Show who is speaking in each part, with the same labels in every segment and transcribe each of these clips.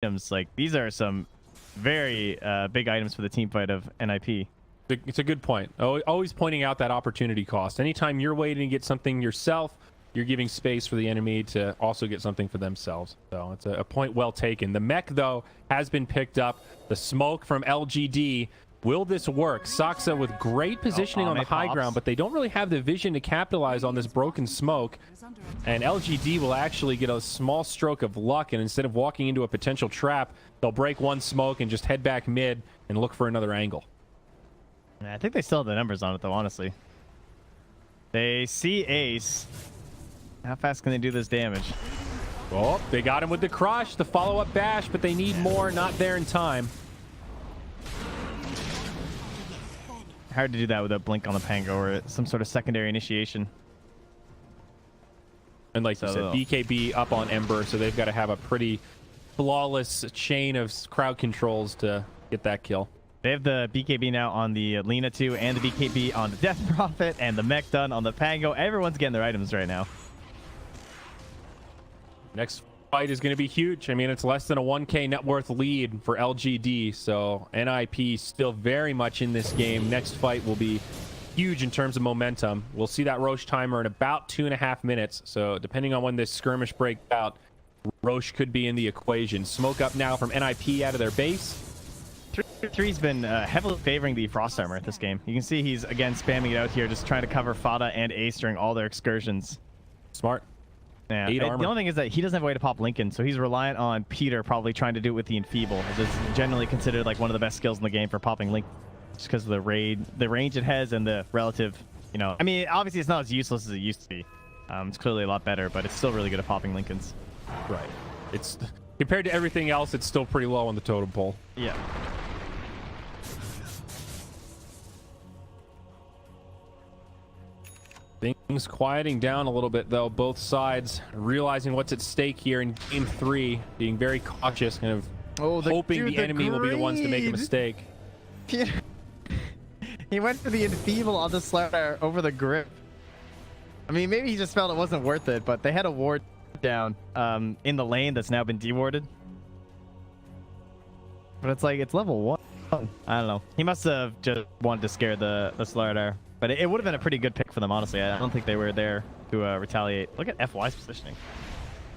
Speaker 1: items. Like, these are some very big items for the team fight of NIP.
Speaker 2: It's a good point. Always pointing out that opportunity cost. Anytime you're waiting to get something yourself, you're giving space for the enemy to also get something for themselves. So it's a point well taken. The mech, though, has been picked up. The smoke from LGD. Will this work? Saksa with great positioning on the high ground, but they don't really have the vision to capitalize on this broken smoke. And LGD will actually get a small stroke of luck, and instead of walking into a potential trap, they'll break one smoke and just head back mid and look for another angle.
Speaker 1: I think they still have the numbers on it, though, honestly. They see Ace. How fast can they do this damage?
Speaker 2: Oh, they got him with the crush, the follow-up bash, but they need more. Not there in time.
Speaker 1: Hard to do that with a blink on the Pango or some sort of secondary initiation.
Speaker 2: And like you said, BKB up on Ember, so they've got to have a pretty flawless chain of crowd controls to get that kill.
Speaker 1: They have the BKB now on the Lina 2 and the BKB on the Death Prophet and the mech done on the Pango. Everyone's getting their items right now.
Speaker 2: Next fight is going to be huge. I mean, it's less than a 1K net worth lead for LGD, so NIP still very much in this game. Next fight will be huge in terms of momentum. We'll see that Roche timer in about 2.5 minutes, so depending on when this skirmish breaks out, Roche could be in the equation. Smoke up now from NIP out of their base.
Speaker 1: 3's been heavily favoring the Frost Armor this game. You can see he's, again, spamming it out here, just trying to cover Fada and Ace during all their excursions.
Speaker 2: Smart.
Speaker 1: Yeah. The only thing is that he doesn't have a way to pop Lincoln, so he's reliant on Peter probably trying to do it with the Enfeeble, as it's generally considered like one of the best skills in the game for popping Lincoln, just because of the range it has and the relative, you know. I mean, obviously it's not as useless as it used to be. It's clearly a lot better, but it's still really good at popping Lincolns.
Speaker 2: Right. It's compared to everything else, it's still pretty low on the totem pole.
Speaker 1: Yeah.
Speaker 2: Things quieting down a little bit, though. Both sides realizing what's at stake here in Game 3, being very cautious, kind of hoping the enemy will be the ones to make a mistake.
Speaker 1: He went for the Enfeeble on the Slayer over the grip. I mean, maybe he just felt it wasn't worth it, but they had a ward down in the lane that's now been dewarded. But it's like, it's level 1. I don't know. He must have just wanted to scare the Slardar. But it would have been a pretty good pick for them, honestly. I don't think they were there to retaliate. Look at FY's positioning.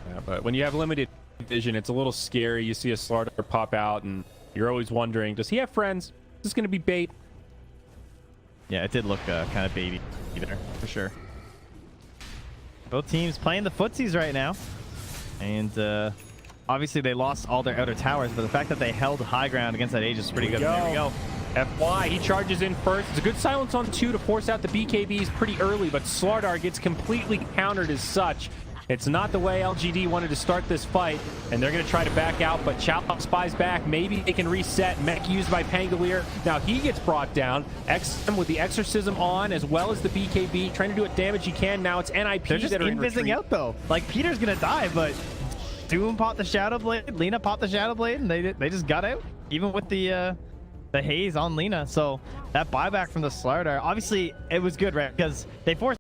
Speaker 2: Yeah, but when you have limited vision, it's a little scary. You see a Slardar pop out, and you're always wondering, does he have friends? Is this going to be bait?
Speaker 1: Yeah, it did look kind of baity there, for sure. Both teams playing the footsies right now. And obviously they lost all their outer towers, but the fact that they held high ground against that Aegis is pretty good. There we go.
Speaker 2: FY, he charges in first. It's a good silence on 2 to force out the BKBs pretty early, but Slardar gets completely countered as such. It's not the way LGD wanted to start this fight, and they're going to try to back out, but Chao spies back. Maybe they can reset. Mech used by Pangolier. Now he gets brought down. XM with the Exorcism on, as well as the BKB, trying to do what damage he can. Now it's NIP
Speaker 1: They're just
Speaker 2: that are in retreat.
Speaker 1: out, though. Like, Peter's going to die, but Doom popped the Shadow Blade, Lina popped the Shadow Blade, and they just got out, even with the haze on Lina. So that buyback from the Slardar, obviously it was good, right? Because they forced